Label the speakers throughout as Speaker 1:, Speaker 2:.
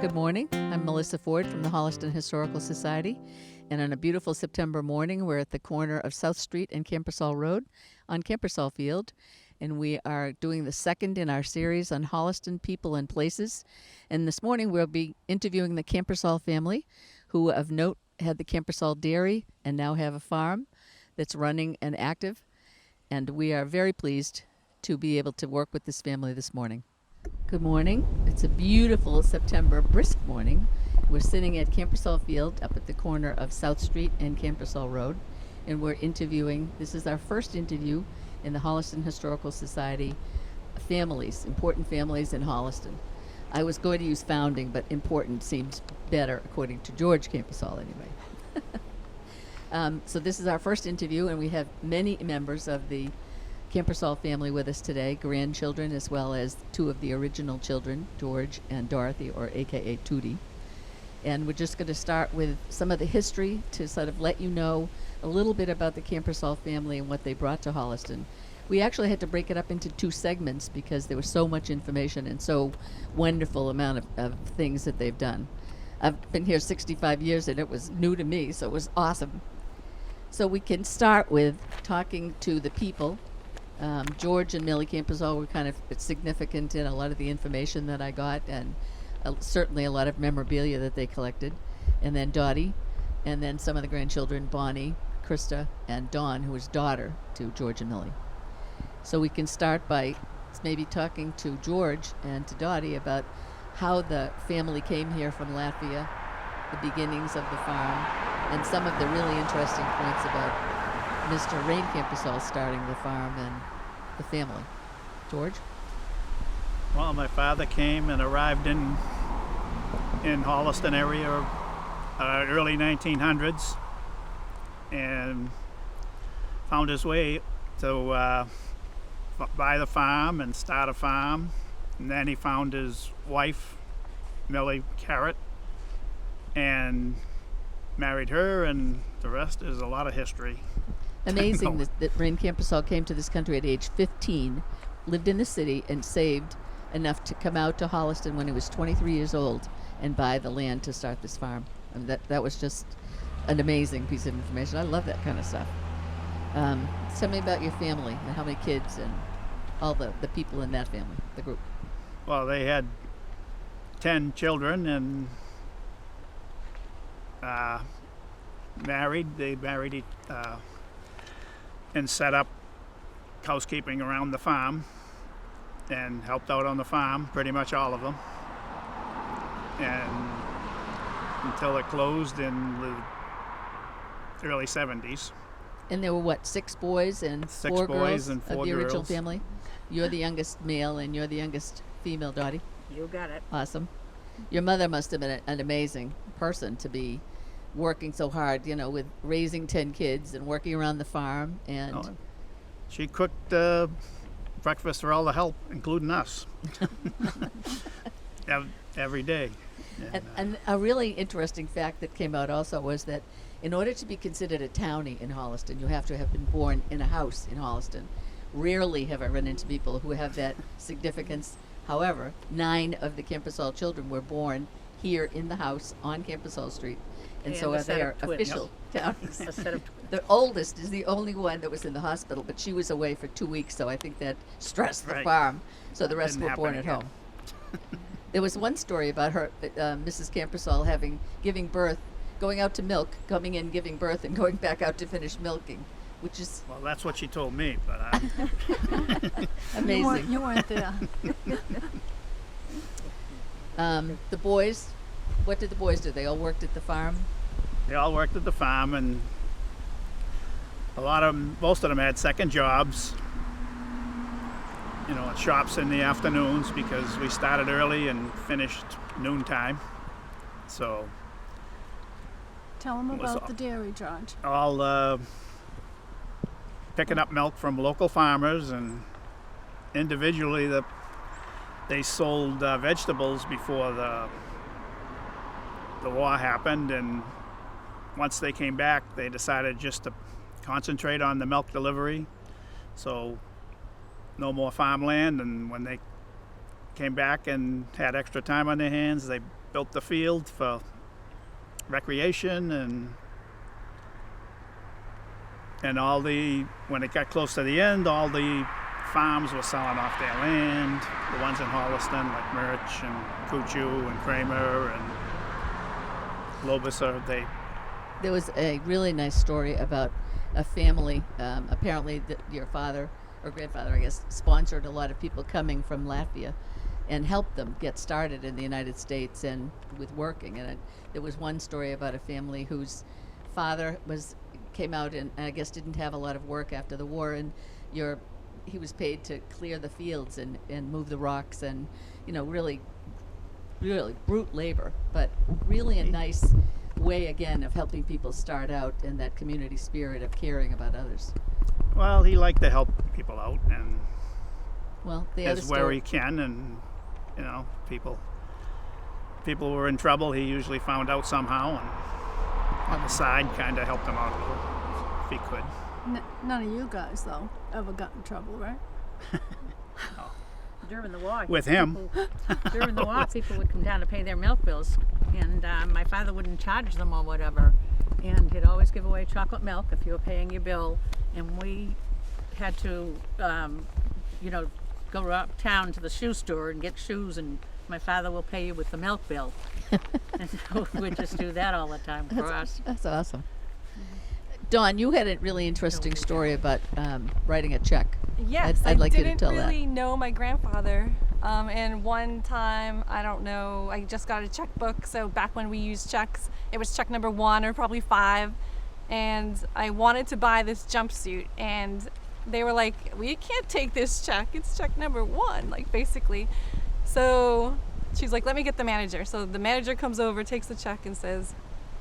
Speaker 1: Good morning. I'm Melissa Ford from the Holliston Historical Society, and on a beautiful September morning, we're at the corner of South Street and Kampersal Road on Kampersal Field, and we are doing the second in our series on Holliston people and places. And this morning, we'll be interviewing the Kampersal family, who of note had the Kampersal Dairy and now have a farm that's running and active, and we are very pleased to be able to work with this family this morning. Good morning. It's a beautiful September brisk morning. We're sitting at Kampersal Field up at the corner of South Street and Kampersal Road, and we're interviewing. This is our first interview in the Holliston Historical Society families, important families in Holliston. I was going to use founding, but important seems better according to George Kampersal anyway. So this is our first interview, and we have many members of the Kampersal family with us today, grandchildren as well as two of the original children, George and Dorothy, or AKA Tootie. And we're just going to start with some of the history to sort of let you know a little bit about the Kampersal family and what they brought to Holliston. We actually had to break it up into two segments because there was so much information and so wonderful amount of things that they've done. I've been here 65 years and it was new to me, so it was awesome. So we can start with talking to the people. George and Millie Kampersal were kind of significant in a lot of the information that I got, and certainly a lot of memorabilia that they collected. And then Dottie, and then some of the grandchildren, Bonnie, Krista, and Dawn, who was daughter to George and Millie. So we can start by maybe talking to George and to Dottie about how the family came here from Latvia, the beginnings of the farm, and some of the really interesting points about Mr. Rain Kampersal starting the farm and the family. George?
Speaker 2: Well, my father came and arrived in Holliston area early 1900s and found his way to buy the farm and start a farm. And then he found his wife, Millie Carrot, and married her, and the rest is a lot of history.
Speaker 1: Amazing that Rain Kampersal came to this country at age 15, lived in the city, and saved enough to come out to Holliston when he was 23 years old and buy the land to start this farm. I mean, that was just an amazing piece of information. I love that kind of stuff. Tell me about your family and how many kids and all the people in that family, the group.
Speaker 2: Well, they had 10 children and married. They married and set up housekeeping around the farm and helped out on the farm, pretty much all of them, and until it closed in the early 70s.
Speaker 1: And there were what, 6 boys and 4 girls of the original family? You're the youngest male and you're the youngest female, Dottie?
Speaker 3: You got it.
Speaker 1: Awesome. Your mother must have been an amazing person to be working so hard, with raising 10 kids and working around the farm. And
Speaker 2: she cooked breakfast for all the help, including us, every day.
Speaker 1: And a really interesting fact that came out also was that in order to be considered a townie in Holliston, you have to have been born in a house in Holliston. Rarely have I run into people who have that significance. However, 9 of the Kampersal children were born here in the house on Kampersal Street. And so they are official townies.
Speaker 3: A set of
Speaker 1: The oldest is the only one that was in the hospital, but she was away for 2 weeks, so I think that stressed the farm. So the rest were born at home. There was one story about her, Mrs. Kampersal, giving birth, going out to milk, coming in, giving birth, and going back out to finish milking, which is
Speaker 2: Well, that's what she told me, but
Speaker 1: amazing.
Speaker 3: You weren't there.
Speaker 1: The boys, what did the boys do? They all worked at the farm?
Speaker 2: they all worked at the farm, and most of them had second jobs, at shops in the afternoons, because we started early and finished noontime. So
Speaker 4: Tell them about the dairy, George.
Speaker 2: all picking up milk from local farmers, and individually they sold vegetables before the war happened, and once they came back, they decided just to concentrate on the milk delivery. So no more farmland, and when they came back and had extra time on their hands, they built the field for recreation, and when it got close to the end, all the farms were selling off their land. The ones in Holliston, like Murch and Kuchu and Kramer and Lobuser,
Speaker 1: There was a really nice story about a family. Apparently, your father or grandfather, I guess, sponsored a lot of people coming from Latvia and helped them get started in the United States and with working. And there was one story about a family whose father came out and I guess didn't have a lot of work after the war, and he was paid to clear the fields and move the rocks and, really brute labor, but really a nice way again of helping people start out in that community spirit of caring about others.
Speaker 2: Well, he liked to help people out, and
Speaker 1: The other
Speaker 2: as where
Speaker 1: story,
Speaker 2: he can, and people were in trouble. He usually found out somehow, and on the side, kind of helped them out a little if he could.
Speaker 4: None of you guys, though, ever got in trouble, right?
Speaker 3: During the war.
Speaker 2: With him.
Speaker 3: During the war, people would come down to pay their milk bills, and my father wouldn't charge them or whatever. And he'd always give away chocolate milk if you were paying your bill. And we had to, go uptown to the shoe store and get shoes, and my father will pay you with the milk bill. And so we'd just do that all the time for us.
Speaker 1: That's awesome. Dawn, you had a really interesting story about writing a check.
Speaker 5: Yes,
Speaker 1: I'd like you to
Speaker 5: didn't
Speaker 1: tell
Speaker 5: really know my grandfather. And one time, I don't know, I just got a checkbook. So back when we used checks, it was check number 1 or probably 5. And I wanted to buy this jumpsuit. And they were like, we can't take this check. It's check number 1, like basically. So she's like, let me get the manager. So the manager comes over, takes the check and says,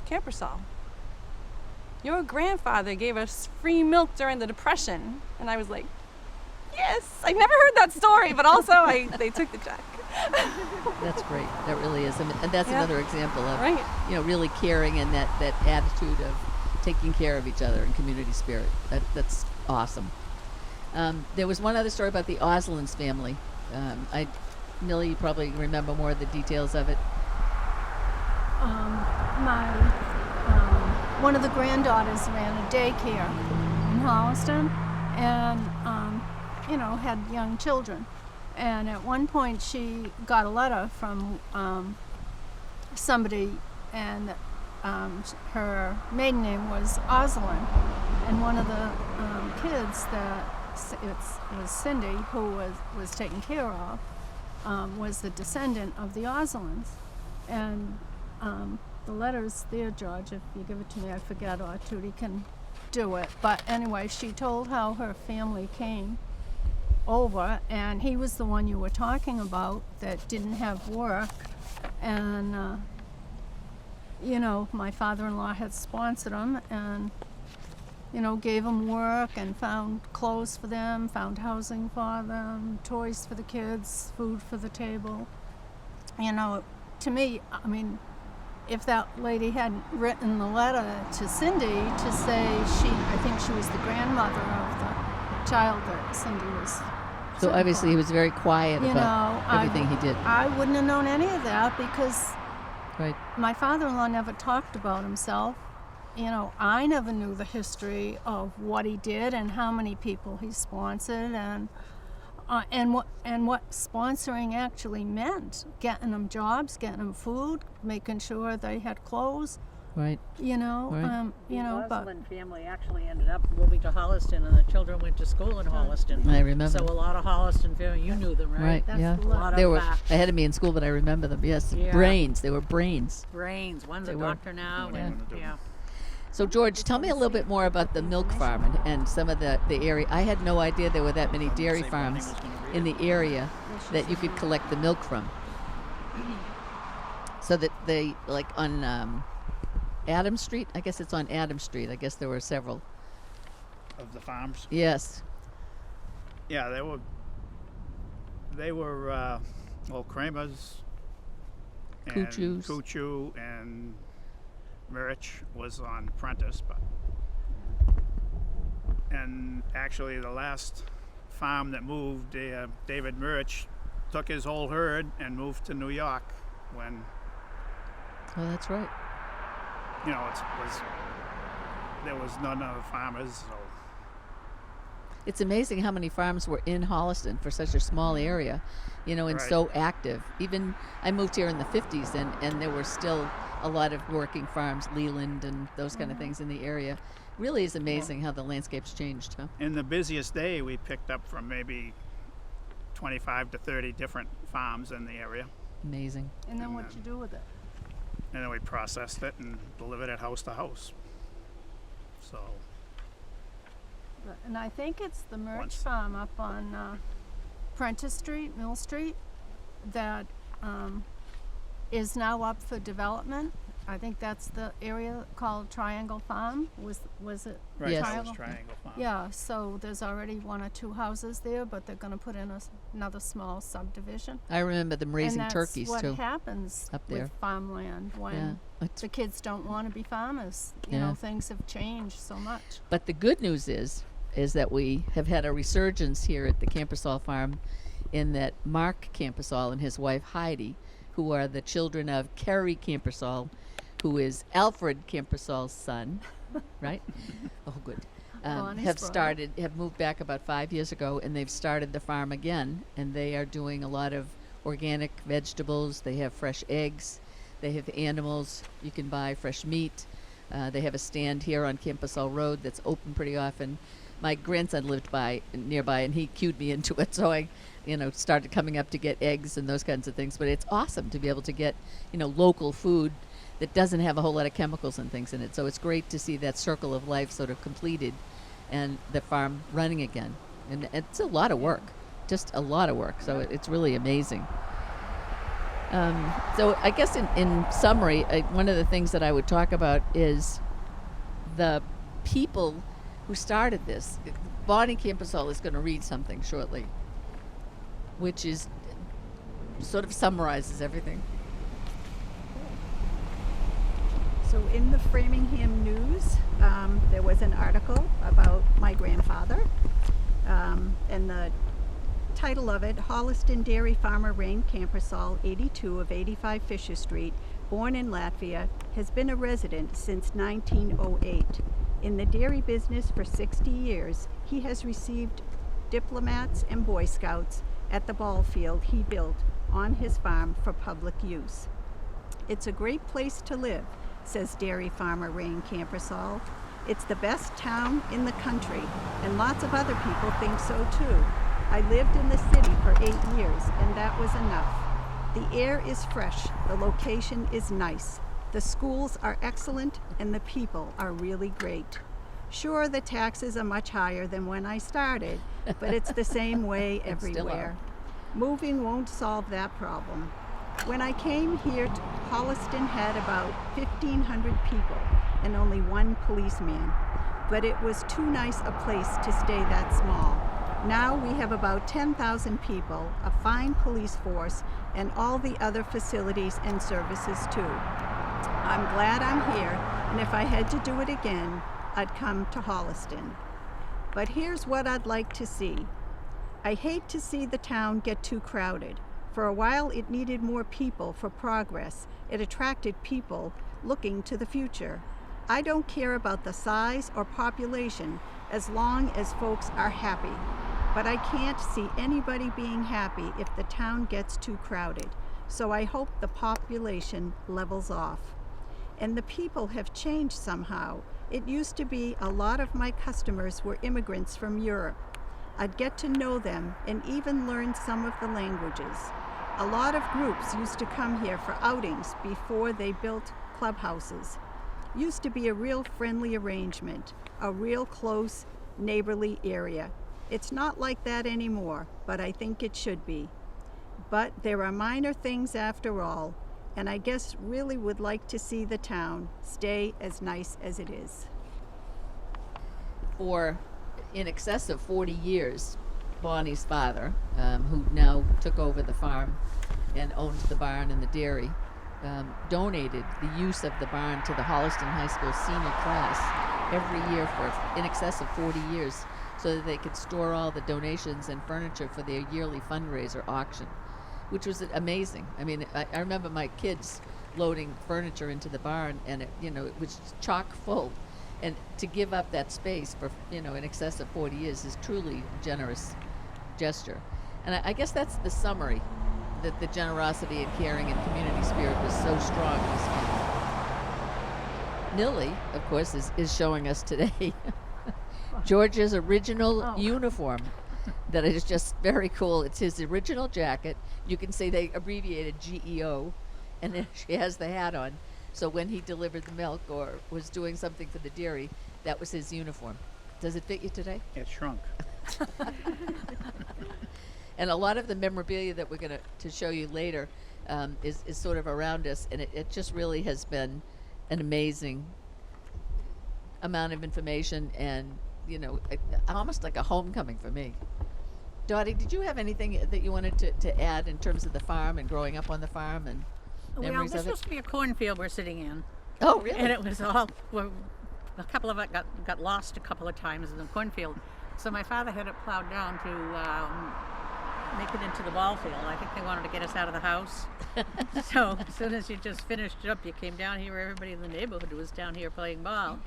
Speaker 5: Kampersal, your grandfather gave us free milk during the Depression. And I was like, yes, I never heard that story, but also they took the check.
Speaker 1: That's great. That really is. And that's another example of,
Speaker 5: Right.
Speaker 1: Really caring and that attitude of taking care of each other and community spirit. That's awesome. There was one other story about the Oslands family. Millie, you probably remember more of the details of it.
Speaker 4: One of the granddaughters ran a daycare in Holliston and, had young children. And at one point she got a letter from somebody, and her maiden name was Osland. And one of the kids it was Cindy, who was taken care of, was the descendant of the Oslands. And the letter's there, George. If you give it to me, I forget, or Tootie can do it. But anyway, she told how her family came over, and he was the one you were talking about that didn't have work. And, my father-in-law had sponsored him and, gave them work and found clothes for them, found housing for them, toys for the kids, food for the table. To me, if that lady hadn't written the letter to Cindy to say I think she was the grandmother of the child that Cindy was.
Speaker 1: So obviously he was very quiet about everything he did.
Speaker 4: I wouldn't have known any of that because
Speaker 1: Right.
Speaker 4: my father-in-law never talked about himself. I never knew the history of what he did and how many people he sponsored and what sponsoring actually meant, getting them jobs, getting them food, making sure they had clothes,
Speaker 1: Right.
Speaker 3: The
Speaker 4: but
Speaker 3: Osland family actually ended up moving to Holliston, and the children went to school in Holliston.
Speaker 1: I remember.
Speaker 3: So a lot of Holliston family, you knew them, right?
Speaker 1: Right.
Speaker 4: that's
Speaker 1: Yeah.
Speaker 4: the
Speaker 3: A lot
Speaker 1: They
Speaker 3: of
Speaker 1: were ahead of me in school, but I remember them. Yes.
Speaker 3: Yeah.
Speaker 1: Brains. They were brains.
Speaker 3: brains. One's
Speaker 1: They
Speaker 3: a
Speaker 1: were.
Speaker 3: doctor now,
Speaker 2: Yeah.
Speaker 3: and yeah.
Speaker 1: So George, tell me a little bit more about the milk farm and some of the area. I had no idea there were that many dairy farms in the area that you could collect the milk from. So that they, like on Adam Street, I guess it's on Adam Street. I guess there were several.
Speaker 2: Of the farms.
Speaker 1: Yes.
Speaker 2: Yeah, they were Kramer's and
Speaker 1: Kuchu's.
Speaker 2: Kuchu and Murch was on Prentice, and actually the last farm that moved, David Murch took his whole herd and moved to New York when
Speaker 1: Oh, that's right.
Speaker 2: You know, there was none of the farmers, so
Speaker 1: It's amazing how many farms were in Holliston for such a small area, you know, and
Speaker 2: Right.
Speaker 1: so active. Even I moved here in the 50s, and there were still a lot of working farms, Leland and those kind of things in the area. Really is amazing how the landscape's changed, huh?
Speaker 2: in the busiest day, we picked up from maybe 25 to 30 different farms in the area.
Speaker 1: Amazing.
Speaker 4: And then what you do with it?
Speaker 2: And then we processed it and delivered it house to house. So,
Speaker 4: And I think it's the Merch
Speaker 2: Once.
Speaker 4: Farm up on Prentice Street, Mill Street, that is now up for development. I think that's the area called Triangle Farm. Was it?
Speaker 2: right,
Speaker 1: Yes.
Speaker 2: that
Speaker 4: Triangle?
Speaker 2: was Triangle Farm.
Speaker 4: Yeah, so there's already 1 or 2 houses there, but they're going to put in another small subdivision.
Speaker 1: I remember them raising
Speaker 4: and that's
Speaker 1: turkeys
Speaker 4: what
Speaker 1: too.
Speaker 4: happens
Speaker 1: up there.
Speaker 4: with farmland when
Speaker 1: Yeah. It's,
Speaker 4: the kids don't want to be farmers. You
Speaker 1: Yeah.
Speaker 4: know, things have changed so much.
Speaker 1: but the good news is that we have had a resurgence here at the Kampersal farm, in that Mark Kampersal and his wife Heidi, who are the children of Carrie Kampersal, who is Alfred Kampersal's son, right? Oh, good.
Speaker 4: Bonnie's
Speaker 1: Have moved back about 5 years ago, and they've started the farm again, and they are doing a lot of organic vegetables. They have fresh eggs. They have animals. You can buy fresh meat. They have a stand here on Kampersal Road that's open pretty often. My grandson lived nearby, and he cued me into it, so I, started coming up to get eggs and those kinds of things. But it's awesome to be able to get, local food that doesn't have a whole lot of chemicals and things in it. So it's great to see that circle of life sort of completed, and the farm running again. And it's a lot of work, just a lot of work. So it's really amazing. So I guess in summary, one of the things that I would talk about is the people who started this. Bonnie Kampersal is going to read something shortly, which is sort of summarizes everything.
Speaker 6: So in the Framingham News, there was an article about my grandfather, and the title of it, Holliston Dairy Farmer Rain Kampersal, 82 of 85 Fisher Street, born in Latvia, has been a resident since 1908. In the dairy business for 60 years, he has received diplomats and Boy Scouts at the ball field he built on his farm for public use. It's a great place to live, says dairy farmer Rain Kampersal. It's the best town in the country, and lots of other people think so too. I lived in the city for 8 years, and that was enough. The air is fresh, the location is nice, the schools are excellent, and the people are really great. Sure, the taxes are much higher than when I started, but it's the same way
Speaker 1: Still
Speaker 6: everywhere. Moving won't solve that problem. When I came here, Holliston had about 1,500 people and only 1 policeman, but it was too nice a place to stay that small. Now we have about 10,000 people, a fine police force, and all the other facilities and services too. I'm glad I'm here, and if I had to do it again, I'd come to Holliston. But here's what I'd like to see. I hate to see the town get too crowded. For a while it needed more people for progress. It attracted people looking to the future. I don't care about the size or population as long as folks are happy. But I can't see anybody being happy if the town gets too crowded. So I hope the population levels off. And the people have changed somehow. It used to be a lot of my customers were immigrants from Europe. I'd get to know them and even learn some of the languages. A lot of groups used to come here for outings before they built clubhouses. Used to be a real friendly arrangement, a real close neighborly area. It's not like that anymore, but I think it should be. But there are minor things after all, and I guess really would like to see the town stay as nice as it is.
Speaker 1: For in excess of 40 years, Bonnie's father, who now took over the farm and owns the barn and the dairy, donated the use of the barn to the Holliston High School senior class every year for in excess of 40 years, so that they could store all the donations and furniture for their yearly fundraiser auction, which was amazing. I mean, I remember my kids loading furniture into the barn, and it was chock full. And to give up that space for, in excess of 40 years is truly a generous gesture. And I guess that's the summary, that the generosity and caring and community spirit was so strong in this family. Nilly, of course, is showing us today George's original uniform that is just very cool. It's his original jacket. You can see they abbreviated GEO, and then she has the hat on. So when he delivered the milk or was doing something for the dairy, that was his uniform. Does it fit you today?
Speaker 2: It shrunk.
Speaker 1: And a lot of the memorabilia that we're going to show you later is sort of around us, and it just really has been an amazing amount of information, and almost like a homecoming for me. Dottie, did you have anything that you wanted to add in terms of the farm and growing up on the farm and memories
Speaker 3: this
Speaker 1: of it?
Speaker 3: used to be a cornfield we're sitting in.
Speaker 1: Oh, really?
Speaker 3: And it was all, a couple of it got lost a couple of times in the cornfield. So my father had it plowed down to make it into the ball field. I think they wanted to get us out of the house. So as soon as you just finished it up, you came down here. Everybody in the neighborhood was down here playing ball.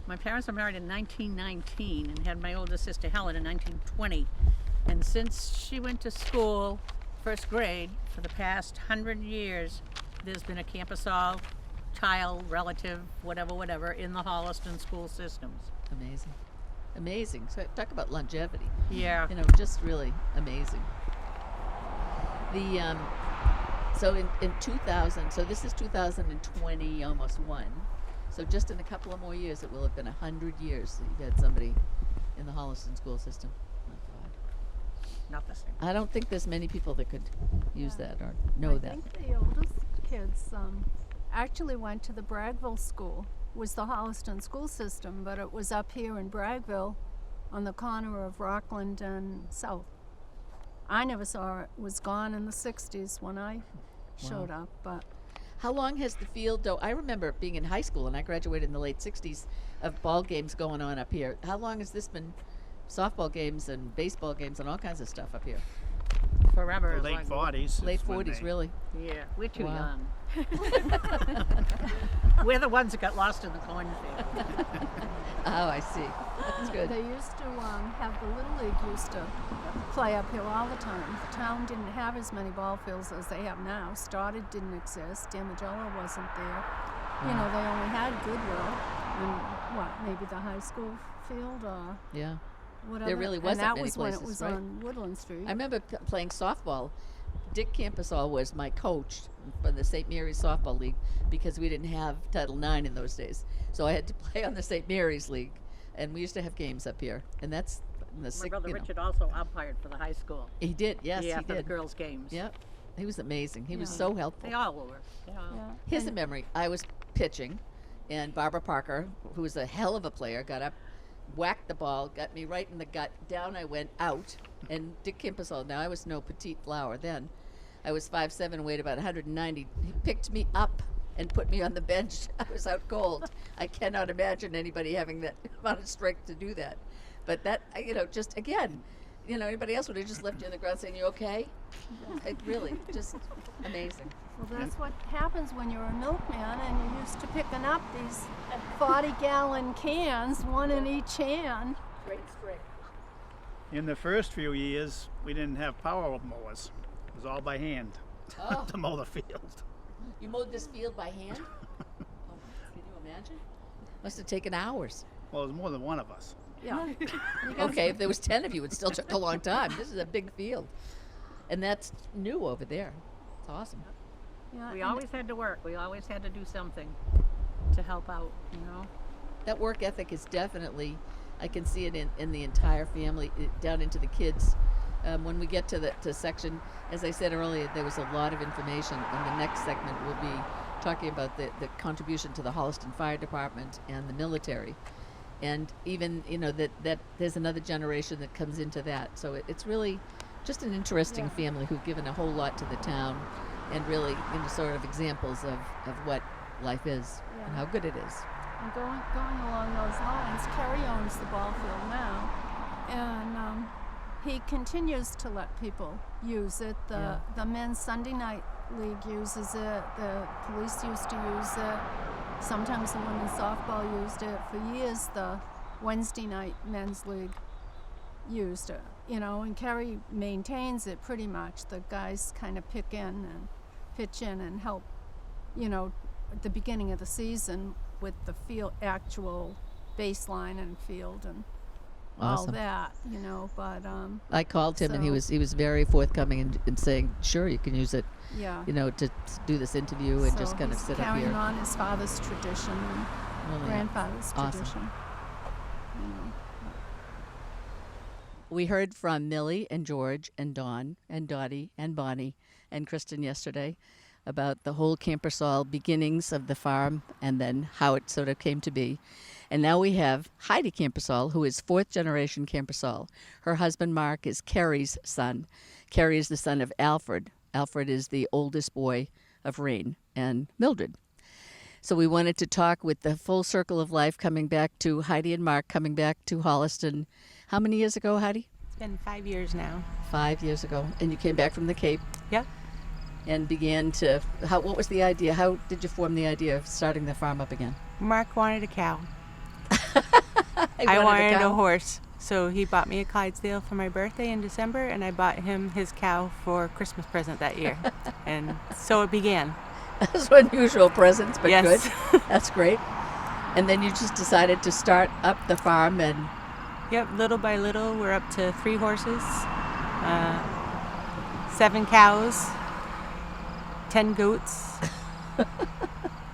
Speaker 3: My parents were married in 1919 and had my older sister Helen in 1920. And since she went to school, first grade, for the past 100 years, there's been a Kampersal child, relative, whatever, in the Holliston school systems.
Speaker 1: Amazing. So talk about longevity.
Speaker 3: Yeah.
Speaker 1: Just really amazing. The so in 2000, so this is 2020, almost one. So just in a couple of more years, it will have been 100 years that you've had somebody in the Holliston school system. Oh, God.
Speaker 3: Not the same.
Speaker 1: I don't think there's many people that could use that or know that.
Speaker 4: I think the oldest kids actually went to the Braggville school. Was the Holliston school system, but it was up here in Braggville on the corner of Rockland and South. I never saw it. It was gone in the 60s when I showed up, but
Speaker 1: How long has the field, though? I remember being in high school, and I graduated in the late 60s, of ball games going on up here. How long has this been? Softball games and baseball games and all kinds of stuff up here.
Speaker 3: Forever.
Speaker 2: The late 40s.
Speaker 1: Late 40s, really.
Speaker 3: Yeah, we're too
Speaker 1: Wow.
Speaker 3: young. We're the ones that got lost in the cornfield.
Speaker 1: Oh, I see. That's good.
Speaker 4: they used to have the Little League used to play up here all the time. The town didn't have as many ball fields as they have now. Stoddard didn't exist. Damagello wasn't there. They only had Goodwill and maybe the high school field or
Speaker 1: Yeah.
Speaker 4: whatever.
Speaker 1: There really
Speaker 4: and
Speaker 1: wasn't
Speaker 4: that
Speaker 1: many
Speaker 4: was when it
Speaker 1: places,
Speaker 4: was
Speaker 1: right?
Speaker 4: on Woodland Street.
Speaker 1: I remember playing softball. Dick Kampersal was my coach for the St. Mary's Softball League because we didn't have Title IX in those days. So I had to play on the St. Mary's League. And we used to have games up here. And that's in the
Speaker 3: My brother Richard also umpired for the high school.
Speaker 1: He did, yes,
Speaker 3: yeah,
Speaker 1: he
Speaker 3: for
Speaker 1: did.
Speaker 3: the girls' games.
Speaker 1: Yep. He was amazing. He was
Speaker 4: Yeah.
Speaker 1: so helpful.
Speaker 3: They all were. Yeah.
Speaker 4: Yeah.
Speaker 1: Here's a memory. I was pitching, and Barbara Parker, who was a hell of a player, got up, whacked the ball, got me right in the gut. Down I went, out. And Dick Kampersal, now I was no petite flower then. I was 5'7", weighed about 190. He picked me up and put me on the bench. I was out cold. I cannot imagine anybody having that amount of strength to do that. But that, just again, anybody else would have just left you on the ground saying, "You okay?" It really, just amazing.
Speaker 4: Well, that's what happens when you're a milkman and you're used to picking up these 40-gallon cans, one in each hand.
Speaker 1: Great strength.
Speaker 2: In the first few years, we didn't have power mowers. It was all by hand
Speaker 1: Oh.
Speaker 2: to mow the field.
Speaker 1: You mowed this field by hand? Oh, can you imagine? Must have taken hours.
Speaker 2: Well, there was more than one of us.
Speaker 4: Yeah.
Speaker 1: Okay, if there was 10 of you, it still took a long time. This is a big field. And that's new over there. It's awesome.
Speaker 4: Yeah,
Speaker 3: We
Speaker 4: and
Speaker 3: always had to work. We always had to do something to help out,
Speaker 1: That work ethic is definitely, I can see it in the entire family, down into the kids. When we get to the section, as I said earlier, there was a lot of information. And the next segment will be talking about the contribution to the Holliston Fire Department and the military. And even, that there's another generation that comes into that. So it's really just an interesting family who've given a whole lot to the town and really, sort of examples of what life is and how good it is.
Speaker 4: And going along those lines, Kerry owns the ball field now, and he continues to let people use it. The men's Sunday night League uses it. The police used to use it. Sometimes the women's softball used it. For years, the Wednesday night men's league used it. And Kerry maintains it pretty much. The guys kind of pitch in and help, at the beginning of the season with the actual baseline and field and all
Speaker 1: Awesome.
Speaker 4: that, but
Speaker 1: I called him and he
Speaker 4: So-
Speaker 1: was very forthcoming in saying, sure, you can use it,
Speaker 4: yeah.
Speaker 1: to do this interview and just
Speaker 4: So
Speaker 1: kind of
Speaker 4: he's
Speaker 1: sit up
Speaker 4: carrying
Speaker 1: here.
Speaker 4: on his father's tradition and
Speaker 1: Really
Speaker 4: grandfather's
Speaker 1: awesome.
Speaker 4: tradition.
Speaker 1: We heard from Millie and George and Dawn and Dottie and Bonnie and Kristen yesterday about the whole Kampersal beginnings of the farm and then how it sort of came to be. And now we have Heidi Kampersal, who is fourth generation Kampersal. Her husband Mark is Carrie's son. Carrie is the son of Alfred. Alfred is the oldest boy of Rain and Mildred. So we wanted to talk with the full circle of life coming back to Heidi and Mark coming back to Holliston. How many years ago, Heidi?
Speaker 7: It's been 5 years now.
Speaker 1: 5 years ago. And you came back from the Cape
Speaker 7: Yep.
Speaker 1: and began to, what was the idea? How did you form the idea of starting the farm up again?
Speaker 7: Mark wanted a cow.
Speaker 1: I
Speaker 7: wanted a
Speaker 1: cow.
Speaker 7: horse. So he bought me a Clydesdale for my birthday in December, and I bought him his cow for Christmas present that year. And so it began.
Speaker 1: Those were unusual presents, but
Speaker 7: Yes.
Speaker 1: good. That's great. And then you just decided to start up the farm and
Speaker 7: Yep, little by little, we're up to 3 horses, 7 cows, 10 goats,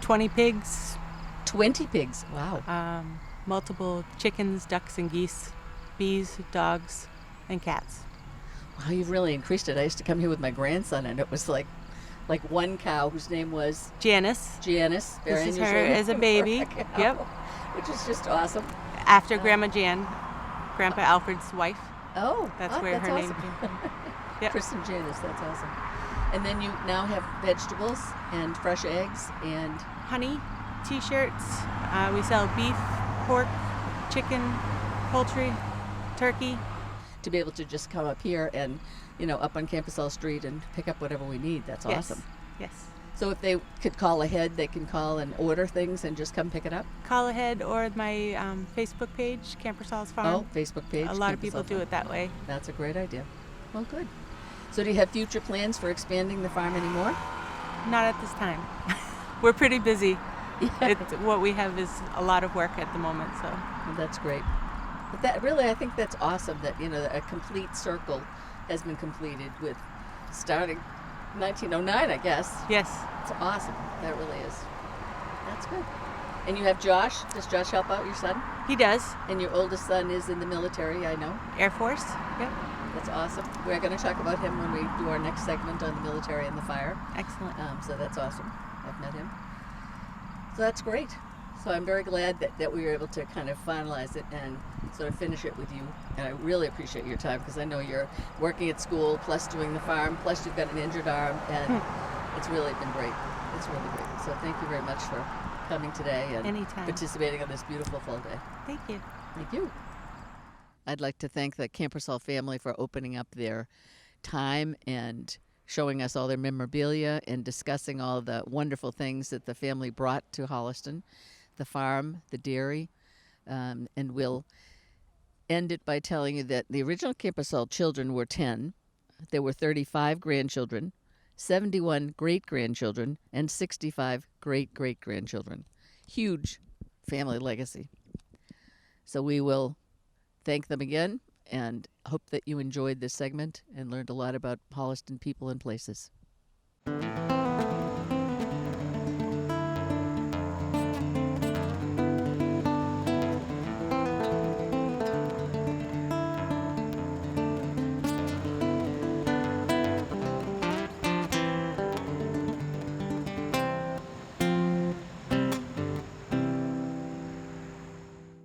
Speaker 7: 20 pigs,
Speaker 1: 20 pigs. Wow.
Speaker 7: multiple chickens, ducks, and geese, bees, dogs, and cats.
Speaker 1: Wow, you've really increased it. I used to come here with my grandson, and it was like one cow whose name was
Speaker 7: Janice.
Speaker 1: Janice. Very
Speaker 7: This is her
Speaker 1: unusual
Speaker 7: as a
Speaker 1: for
Speaker 7: baby.
Speaker 1: cow,
Speaker 7: Yep.
Speaker 1: Which is just awesome.
Speaker 7: After Grandma Jan, Grandpa Alfred's wife.
Speaker 1: Oh,
Speaker 7: That's
Speaker 1: oh,
Speaker 7: where her name
Speaker 1: awesome.
Speaker 7: came from. Yep.
Speaker 1: Kristen Janice, that's awesome. And then you now have vegetables and fresh eggs and
Speaker 7: Honey, t-shirts. We sell beef, pork, chicken, poultry, turkey.
Speaker 1: to be able to just come up here and, up on Kampersal Street and pick up whatever we need. That's
Speaker 7: Yes.
Speaker 1: awesome.
Speaker 7: Yes.
Speaker 1: So if they could call ahead, they can call and order things and just come pick it up?
Speaker 7: Call ahead or my Facebook page, Kampersal's Farm.
Speaker 1: Oh, Facebook page.
Speaker 7: A lot of
Speaker 1: Kampersal
Speaker 7: people do
Speaker 1: Farm.
Speaker 7: it that way.
Speaker 1: That's a great idea. Well, good. So do you have future plans for expanding the farm anymore?
Speaker 7: Not at this time. We're pretty busy. What we have is a lot of work at the moment, so.
Speaker 1: Well, that's great. But that really, I think that's awesome that, a complete circle has been completed with starting 1909, I guess.
Speaker 7: Yes.
Speaker 1: It's awesome. That really is. That's good. And you have Josh. Does Josh help out your son?
Speaker 7: He does.
Speaker 1: And your oldest son is in the military, I know.
Speaker 7: Air Force. Yep.
Speaker 1: That's awesome. We're going to talk about him when we do our next segment on the military and the fire.
Speaker 7: Excellent.
Speaker 1: So that's awesome. I've met him. So that's great. So I'm very glad that we were able to kind of finalize it and sort of finish it with you. And I really appreciate your time because I know you're working at school, plus doing the farm, plus you've got an injured arm, and it's really been great. It's really great. So thank you very much for coming today and
Speaker 7: Anytime.
Speaker 1: participating on this beautiful fall day.
Speaker 7: Thank you.
Speaker 1: Thank you. I'd like to thank the Kampersal family for opening up their time and showing us all their memorabilia and discussing all the wonderful things that the family brought to Holliston, the farm, the dairy, and we'll end it by telling you that the original Kampersal children were 10. There were 35 grandchildren, 71 great-grandchildren, and 65 great-great-grandchildren. Huge family legacy. So we will thank them again and hope that you enjoyed this segment and learned a lot about Holliston people and places.